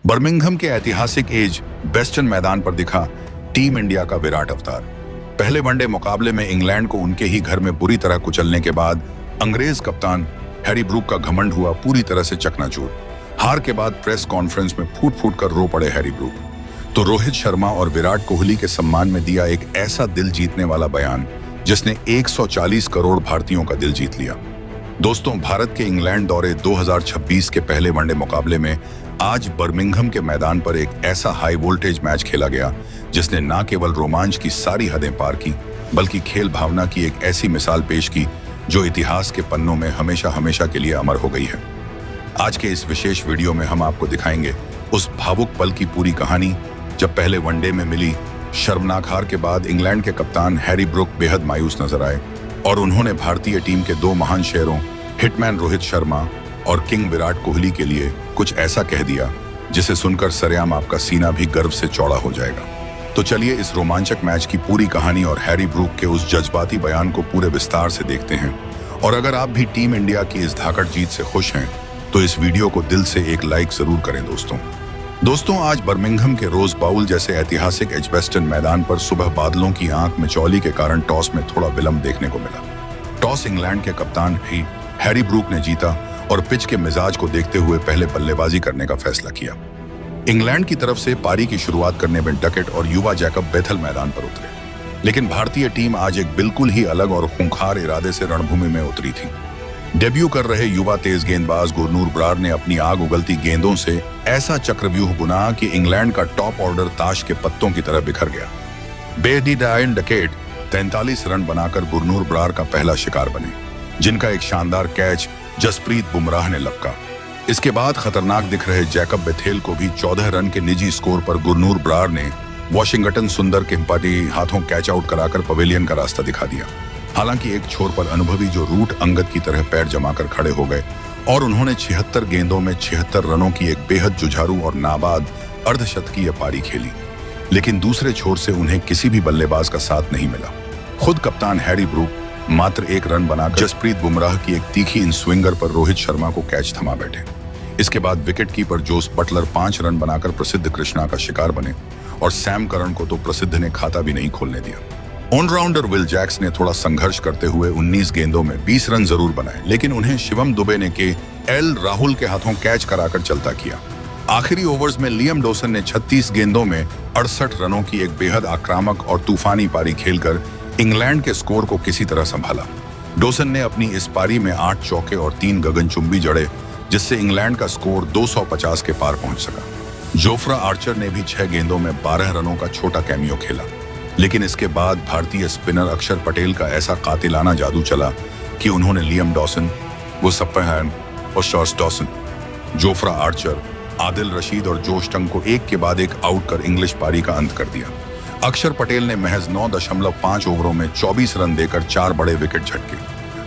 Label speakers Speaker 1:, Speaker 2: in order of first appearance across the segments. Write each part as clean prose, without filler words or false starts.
Speaker 1: Birmingham के ऐतिहासिक as बेस्टन मैदान पर दिखा टीम इंडिया का विराट अवतार। पहले वनडे मुकाबले में इंग्लैंड को उनके ही घर में बुरी तरह कुचलने के बाद अंग्रेज कप्तान हैरी ब्रूक का घमंड हुआ पूरी तरह से चकनाचूर। हार के बाद प्रेस कॉन्फ्रेंस में फूट फूट कर रो पड़े हैरी ब्रूक, तो रोहित शर्मा और विराट कोहली के सम्मान में दिया एक ऐसा दिल जीतने वाला बयान जिसने 140 करोड़ भारतीयों का दिल जीत लिया। दोस्तों, भारत के इंग्लैंड दौरे 2026 के पहले वनडे मुकाबले में आज बर्मिंघम के मैदान पर एक ऐसा हाई वोल्टेज मैच खेला गया जिसने न केवल रोमांच की सारी हदें पार की, बल्कि खेल भावना की एक ऐसी मिसाल पेश की जो इतिहास के पन्नों में हमेशा हमेशा के लिए अमर हो गई है। आज के इस विशेष वीडियो में हम आपको दिखाएंगे उस भावुक पल की पूरी कहानी जब पहले वनडे में मिली शर्मनाक हार के बाद इंग्लैंड के कप्तान हैरी ब्रूक बेहद मायूस नजर आए और उन्होंने भारतीय टीम के दो महान शेरों हिटमैन रोहित शर्मा और किंग विराट कोहली के लिए कुछ ऐसा कह दिया जिसे सुनकर सरेआम आपका सीना भी गर्व से चौड़ा हो जाएगा। तो चलिए इस रोमांचक मैच की पूरी कहानी और हैरी ब्रूक के उस जज्बाती बयान को पूरे विस्तार से देखते हैं। और अगर आप भी टीम इंडिया की इस धाकड़ जीत से खुश हैं तो इस वीडियो को दिल से एक लाइक जरूर करें। दोस्तों, आज बर्मिंघम के रोज बाउल जैसे ऐतिहासिक एजबेस्टन मैदान पर सुबह बादलों की आंख मिचौली के कारण टॉस में थोड़ा विलंब देखने को मिला। टॉस इंग्लैंड के कप्तान हैरी ब्रूक ने जीता और पिच के मिजाज को देखते हुए पहले बल्लेबाजी करने का फैसला किया। इंग्लैंड की तरफ से पारी की शुरुआत करने में डकेट और युवा जैकब बेथल मैदान पर उतरे, लेकिन भारतीय टीम आज एक बिल्कुल ही अलग और खूंखार इरादे से रणभूमि में उतरी थी। डेब्यू कर रहे युवा तेज गेंदबाज गुरनूर ब्रार ने अपनी आग उगलती गेंदों से ऐसा चक्रव्यूह बुना कि इंग्लैंड का टॉप ऑर्डर ताश के पत्तों की तरह बिखर गया। बेडिडाइन डकेट 43 रन बनाकर गुरनूर ब्रार का पहला शिकार बने, जिनका एक शानदार कैच जसप्रीत बुमराह ने लपका। इसके बाद खतरनाक दिख रहे जैकब बेथेल को भी 14 रन के निजी स्कोर पर गुरनूर ब्रार ने वॉशिंगटन सुंदर के हिम्पाटी हाथों कैच आउट कराकर पवेलियन का रास्ता दिखा दिया। हालांकि एक छोर पर अनुभवी जो रूट अंगद की तरह पैर जमाकर खड़े हो गए और उन्होंने 76 गेंदों में 76 रनों की एक बेहद जुझारू और नाबाद अर्धशतकीय पारी खेली, लेकिन दूसरे छोर से उन्हें किसी भी बल्लेबाज का साथ नहीं मिला। खुद कप्तान हैरी ब्रूक मात्र 1 रन बनाकर जसप्रीत बुमराह की एक तीखी इन स्विंगर पर रोहित शर्मा को कैच थमा बैठे। इसके बाद wicket keeper Jos Butler 5 run बनाकर प्रसिद्ध कृष्णा का शिकार बने और सैम करन को तो प्रसिद्ध ने खाता भी नहीं खोलने दिया। ऑलराउंडर विल जैक्स ने थोड़ा संघर्ष करते हुए 19 गेंदों में 20 रन जरूर बनाए, लेकिन उन्हें शिवम दुबे ने के एल राहुल के हाथों कैच कराकर चलता किया। आखिरी ओवर्स में लियम डोसन ने 36 गेंदों में 68 रनों की एक बेहद आक्रामक और तूफानी पारी खेलकर इंग्लैंड के स्कोर को किसी तरह संभाला। डोसन ने अपनी इस पारी में 8 चौके और 3 गगनचुंबी जड़े, जिससे इंग्लैंड का स्कोर 250 के पार पहुंच सका। जोफ्रा आर्चर ने भी 6 गेंदों में 12 रनों का छोटा कैमियो खेला, लेकिन इसके बाद भारतीय स्पिनर अक्षर पटेल का ऐसा कातिलाना जादू चला कि उन्होंने लियम डॉसन, वुसप्पहन और shores Dawson, Jofra Archer, Adil Rashid और जोश टंग को एक के बाद एक आउट कर इंग्लिश पारी का अंत कर दिया। अक्षर पटेल ने महज 9.5 ओवरों में 24 रन देकर 4 बड़े विकेट झटके।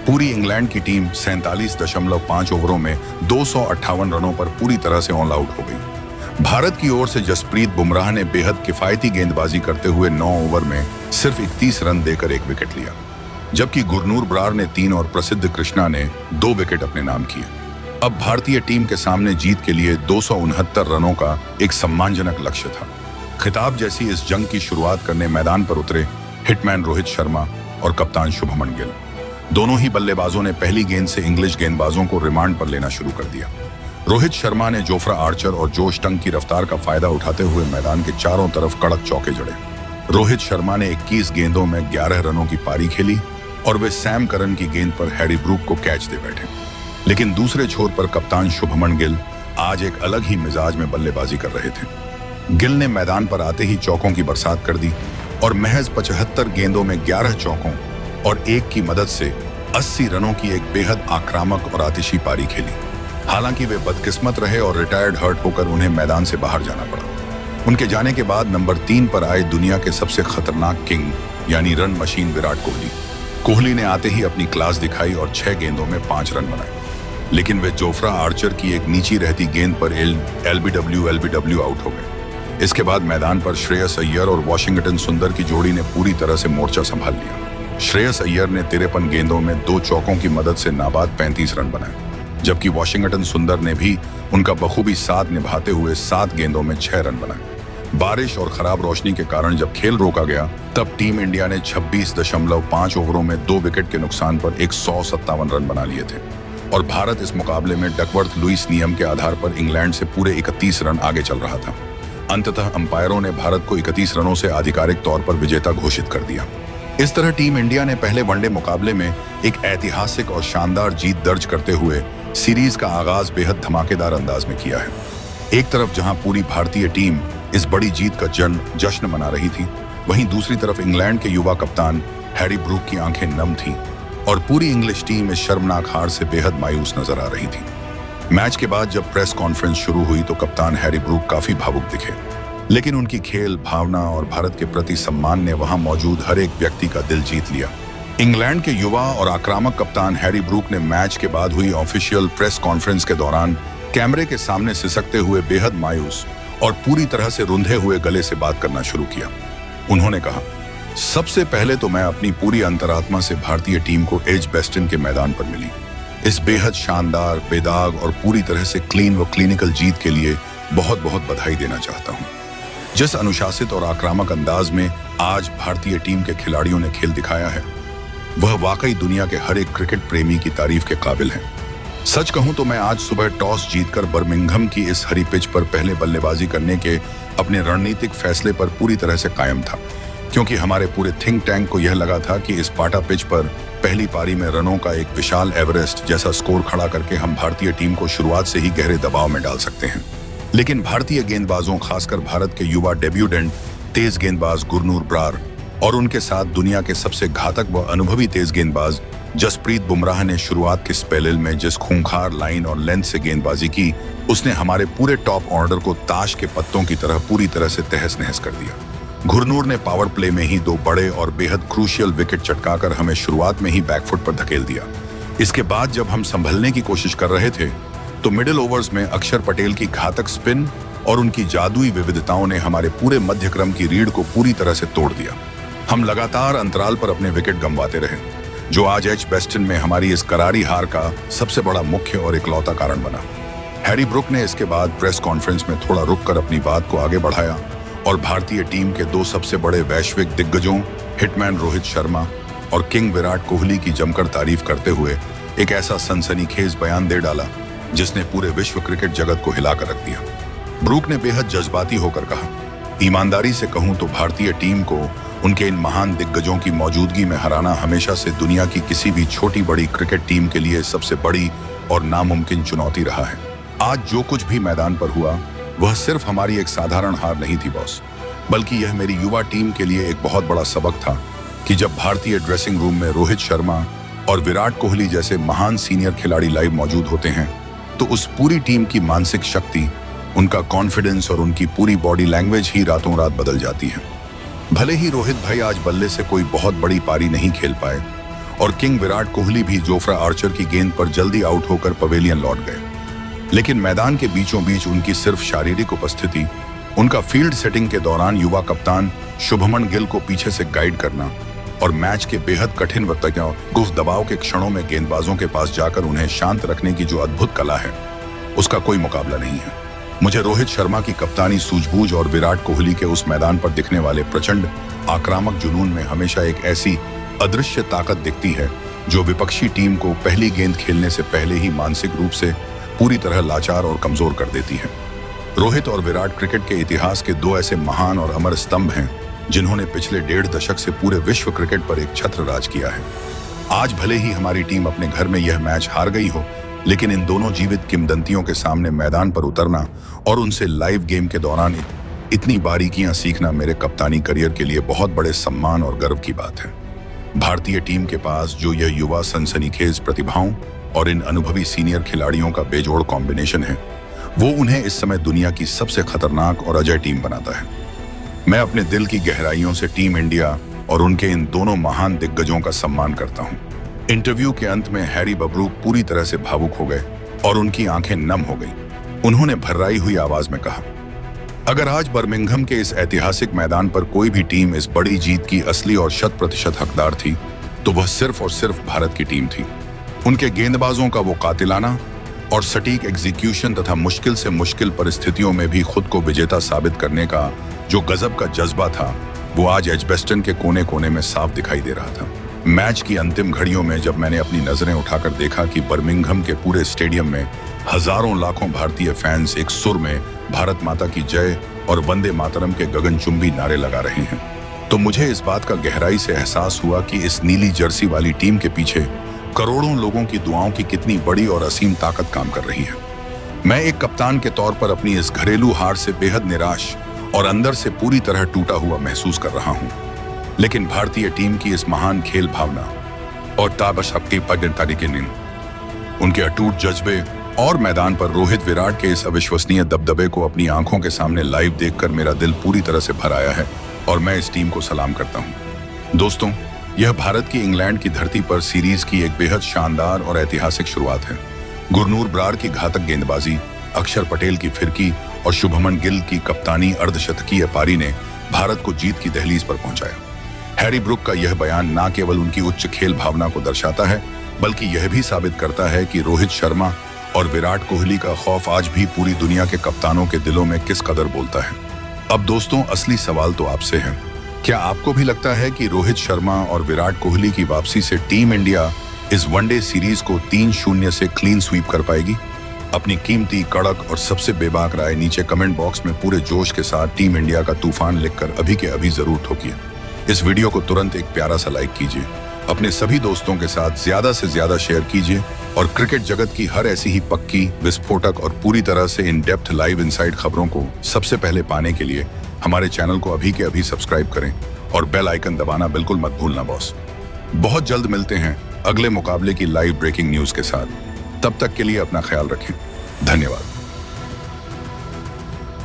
Speaker 1: पूरी इंग्लैंड की टीम 47.5 ओवरों में 258 रनों पर पूरी तरह से ऑल आउट हो गई। भारत की ओर से जसप्रीत बुमराह ने बेहद किफायती गेंदबाजी करते हुए 9 ओवर में सिर्फ 31 रन देकर 1 विकेट लिया, जबकि गुरनूर ब्रार ने 3 और प्रसिद्ध कृष्णा ने 2 विकेट अपने नाम किए। अब भारतीय टीम के सामने जीत के लिए 269 रनों का एक सम्मानजनक लक्ष्य था। खिताब जैसी इस जंग की शुरुआत करने मैदान पर उतरे हिटमैन रोहित शर्मा और कप्तान शुभमन गिल। दोनों ही बल्लेबाजों ने पहली गेंद से इंग्लिश गेंदबाजों को रिमांड पर लेना शुरू कर दिया। रोहित शर्मा ने जोफ्रा आर्चर और जोश टंग की रफ्तार का फायदा उठाते हुए मैदान के चारों तरफ कड़क चौके जड़े। रोहित शर्मा ने 21 गेंदों में 11 रनों की पारी खेली और वे सैम करन की गेंद पर हैरी ब्रूक को कैच दे बैठे। लेकिन दूसरे छोर पर कप्तान शुभमन गिल आज एक अलग ही मिजाज में बल्लेबाजी कर रहे थे। गिल ने मैदान पर आते ही चौकों की बरसात कर दी और महज 75 गेंदों में 11 चौकों और 1 की मदद से 80 रनों की एक बेहद आक्रामक और आतिशी पारी खेली। हालांकि वे बदकिस्मत रहे और रिटायर्ड हर्ट होकर उन्हें मैदान से बाहर जाना पड़ा। उनके जाने के बाद नंबर 3 पर आए दुनिया के सबसे खतरनाक किंग यानी रन मशीन विराट कोहली ने आते ही अपनी क्लास दिखाई और 6 गेंदों में 5 रन बनाए, लेकिन वे जोफ्रा आर्चर की एक नीची रहती गेंद पर एलबीडब्ल्यू आउट हो गए। इसके बाद मैदान पर श्रेयस अय्यर और वॉशिंगटन सुंदर की जोड़ी ने पूरी तरह से मोर्चा संभाल लिया। श्रेयस अय्यर ने 53 गेंदों में 2 चौकों की मदद से नाबाद 35 रन बनाए, जबकि वॉशिंगटन सुंदर ने भी उनका बखूबी साथ निभाते हुए 7 गेंदों में 6 रन बनाए। बारिश और खराब रोशनी के कारण जब खेल रोका गया तब टीम इंडिया ने 26.5 ओवरों में 2 विकेट के नुकसान पर 157 रन बना लिए थे और भारत इस मुकाबले में डकवर्थ लुईस नियम के आधार पर इंग्लैंड से पूरे 31 रन आगे चल रहा था। अंततः अंपायरों ने भारत को 31 रनों से आधिकारिक तौर पर विजेता घोषित कर दिया। इस तरह टीम इंडिया ने पहले वनडे मुकाबले में एक ऐतिहासिक और शानदार जीत दर्ज करते हुए सीरीज का आगाज बेहद धमाकेदार अंदाज में किया है। एक तरफ जहां पूरी भारतीय टीम इस बड़ी जीत का जश्न मना रही थी, वहीं दूसरी तरफ इंग्लैंड के युवा कप्तान हैरी ब्रूक की आंखें नम थीं और पूरी इंग्लिश टीम इस शर्मनाक हार से बेहद मायूस नजर आ रही थी। मैच के बाद जब प्रेस कॉन्फ्रेंस शुरू हुई तो कप्तान हैरी ब्रूक काफी भावुक दिखे, लेकिन उनकी खेल भावना और भारत के प्रति सम्मान ने वहां मौजूद हर एक व्यक्ति का दिल जीत लिया। इंग्लैंड के युवा और आक्रामक कप्तान हैरी ब्रूक ने मैच के बाद हुई ऑफिशियल प्रेस कॉन्फ्रेंस के दौरान कैमरे के सामने सिसकते हुए बेहद मायूस और पूरी तरह से रुंधे हुए गले से बात करना शुरू किया। उन्होंने कहा, सबसे पहले तो मैं अपनी पूरी अंतरात्मा से भारतीय टीम को एजबेस्टन के मैदान पर मिली इस बेहद शानदार, बेदाग और पूरी तरह से क्लीन व क्लिनिकल जीत के लिए बहुत बहुत बधाई देना चाहता हूं। जिस अनुशासित और आक्रामक अंदाज में आज भारतीय टीम के खिलाड़ियों ने खेल दिखाया है, वह वाकई दुनिया के हर एक क्रिकेट प्रेमी की तारीफ के काबिल है। सच कहूं तो मैं आज सुबह टॉस जीतकर बर्मिंघम की इस हरी पिच पर पहले बल्लेबाजी करने के अपने रणनीतिक फैसले पर पूरी तरह से कायम था, क्योंकि हमारे पूरे थिंक टैंक को यह लगा था कि इस पाटा पिच पर पहली पारी में रनों का एक विशाल एवरेस्ट जैसा स्कोर खड़ा करके हम भारतीय टीम को शुरुआत से ही गहरे दबाव में डाल सकते हैं। लेकिन भारतीय गेंदबाजों, खासकर भारत के युवा डेब्यूटेंट तेज गेंदबाज गुरनूर ब्रार और उनके साथ दुनिया के सबसे घातक व अनुभवी तेज गेंदबाज जसप्रीत बुमराह ने शुरुआत के स्पेल में जिस खूंखार लाइन और लेंथ से गेंदबाजी की, उसने हमारे पूरे टॉप ऑर्डर को ताश के पत्तों की तरह पूरी तरह से तहस नहस कर दिया। गुरनूर ने पावर प्ले में ही 2 बड़े और बेहद क्रूशियल विकेट चटकाकर हमें शुरुआत में ही बैकफुट पर धकेल दिया। इसके बाद जब हम संभलने की कोशिश कर रहे थे तो मिडिल ओवर्स में अक्षर पटेल की घातक स्पिन और उनकी जादुई विविधताओं ने हमारे पूरे मध्यक्रम की रीढ़ को पूरी तरह से तोड़ दिया। हम लगातार अंतराल पर अपने विकेट गंवाते रहे, जो आज एजबेस्टन में हमारी इस करारी हार का सबसे बड़ा मुख्य और इकलौता कारण बना। हैरी ब्रूक ने इसके बाद प्रेस कॉन्फ्रेंस में थोड़ा रुककर अपनी बात को आगे बढ़ाया और भारतीय टीम के 2 सबसे बड़े वैश्विक दिग्गजों हिटमैन रोहित शर्मा और किंग विराट कोहली की जमकर तारीफ करते हुए एक ऐसा सनसनीखेज बयान दे डाला जिसने पूरे विश्व क्रिकेट जगत को हिलाकर रख दिया। ब्रूक ने बेहद जज्बाती होकर कहा, ईमानदारी से कहूं तो भारतीय टीम को उनके इन महान दिग्गजों की मौजूदगी में हराना हमेशा से दुनिया की किसी भी छोटी बड़ी क्रिकेट टीम के लिए सबसे बड़ी और नामुमकिन चुनौती रहा है। आज जो कुछ भी मैदान पर हुआ वह सिर्फ हमारी एक साधारण हार नहीं थी बॉस, बल्कि यह मेरी युवा टीम के लिए एक बहुत बड़ा सबक था कि जब भारतीय ड्रेसिंग रूम में रोहित शर्मा और विराट कोहली जैसे महान सीनियर खिलाड़ी लाइव मौजूद होते हैं तो उस पूरी टीम की मानसिक शक्ति, उनका कॉन्फिडेंस और उनकी पूरी बॉडी लैंग्वेज ही रातों रात बदल जाती है। भले ही रोहित भाई आज बल्ले से कोई बहुत बड़ी पारी नहीं खेल पाए और किंग विराट कोहली भी जोफ्रा आर्चर की गेंद पर जल्दी आउट होकर पवेलियन लौट गए, लेकिन मैदान के बीचों बीच उनकी सिर्फ शारीरिक उपस्थिति, उनका फील्ड सेटिंग के दौरान युवा कप्तान शुभमन गिल को पीछे से गाइड करना और मैच के बेहद कठिन व गुफ दबाव के क्षणों में गेंदबाजों के पास जाकर उन्हें शांत रखने की जो अद्भुत कला है, उसका कोई मुकाबला नहीं है। मुझे रोहित शर्मा की कप्तानी सूझबूझ और विराट कोहली के उस मैदान पर दिखने वाले प्रचंड आक्रामक जुनून में हमेशा एक ऐसी अदृश्य ताकत दिखती है जो विपक्षी टीम को पहली गेंद खेलने से पहले ही मानसिक रूप से पूरी तरह लाचार और कमजोर कर देती है। रोहित और विराट क्रिकेट के इतिहास के 2 ऐसे महान और अमर स्तंभ हैं जिन्होंने पिछले 1.5 दशक से पूरे विश्व क्रिकेट पर एक छत्र राज किया है। आज भले ही हमारी टीम अपने घर में यह मैच हार गई हो, लेकिन इन दोनों जीवित किंवदंतियों के सामने मैदान पर उतरना और उनसे लाइव गेम के दौरान इतनी बारीकियां सीखना मेरे कप्तानी करियर के लिए बहुत बड़े सम्मान और गर्व की बात है। भारतीय टीम के पास जो यह युवा सनसनीखेज प्रतिभाओं और इन अनुभवी सीनियर खिलाड़ियों का बेजोड़ कॉम्बिनेशन है, वो उन्हें इस समय दुनिया की सबसे खतरनाक और अजय टीम बनाता है। मैं अपने दिल की गहराइयों से टीम इंडिया और उनके इन दोनों महान दिग्गजों का सम्मान करता हूं। इंटरव्यू के अंत में हैरी ब्रूक पूरी तरह से भावुक हो गए और उनकी आंखें नम हो गईं। उन्होंने भर्राई हुई आवाज में कहा, अगर आज बर्मिंघम के इस ऐतिहासिक मैदान पर कोई भी टीम इस बड़ी जीत की असली और 100% हकदार थी तो वह सिर्फ और सिर्फ भारत की टीम थी। उनके गेंदबाजों का वो कातिलाना, और सटीक एग्जीक्यूशन तथा मुश्किल से मुश्किल परिस्थितियों में भी खुद को विजेता साबित करने का जो गजब का जज्बा था, वो आज एजबेस्टन के कोने कोने में साफ दिखाई दे रहा था। मैच की अंतिम घड़ियों में जब मैंने अपनी नजरें उठाकर देखा कि बर्मिंघम के पूरे स्टेडियम में हजारों लाखों भारतीय फैंस एक सुर में भारत माता की जय और वंदे मातरम के गगनचुंबी नारे लगा रहे हैं, तो मुझे इस बात का गहराई से एहसास हुआ कि इस नीली जर्सी वाली टीम के पीछे करोड़ों लोगों की दुआओं की कितनी बड़ी और असीम ताकत काम कर रही है। मैं एक कप्तान के तौर पर अपनी इस घरेलू हार से बेहद निराश और अंदर से पूरी तरह टूटा हुआ महसूस कर रहा हूं, लेकिन भारतीय टीम की इस महान खेल भावना और ताबशक्ति उनके अटूट जज्बे और मैदान पर रोहित विराट के इस अविश्वसनीय दबदबे को अपनी आंखों के सामने लाइव देखकर मेरा दिल पूरी तरह से भर आया है और मैं इस टीम को सलाम करता हूं। दोस्तों, यह भारत की इंग्लैंड की धरती पर सीरीज की एक बेहद शानदार और ऐतिहासिक शुरुआत है। गुरनूर ब्रार की घातक गेंदबाजी, अक्षर पटेल की फिरकी और शुभमन गिल की कप्तानी अर्धशतकीय पारी ने भारत को जीत की दहलीज पर पहुंचाया। हैरी ब्रूक का यह बयान न केवल उनकी उच्च खेल भावना को दर्शाता है, बल्कि यह भी साबित करता है कि रोहित शर्मा और विराट कोहली का खौफ आज भी पूरी दुनिया के कप्तानों के दिलों में किस कदर बोलता है। अब दोस्तों, असली सवाल तो आपसे है। क्या आपको भी लगता है कि रोहित शर्मा और विराट कोहली की वापसी से टीम इंडिया इस वनडे सीरीज को 3-0 से क्लीन स्वीप कर पाएगी? अपनी कीमती, कड़क और सबसे बेबाक राय नीचे कमेंट बॉक्स में पूरे जोश के साथ टीम इंडिया का तूफान लिखकर अभी के अभी जरूर ठोकिए। इस वीडियो को तुरंत एक प्यारा सा लाइक कीजिए, अपने सभी दोस्तों के साथ ज्यादा से ज्यादा शेयर कीजिए और क्रिकेट जगत की हर ऐसी ही पक्की, विस्फोटक और पूरी तरह से इन डेप्थ लाइव इनसाइड खबरों को सबसे पहले पाने के लिए हमारे चैनल को अभी के अभी सब्सक्राइब करें और बेल आइकन दबाना बिल्कुल मत भूलना बॉस। बहुत जल्द मिलते हैं अगले मुकाबले की लाइव ब्रेकिंग न्यूज के साथ। तब तक के लिए अपना ख्याल रखें। धन्यवाद।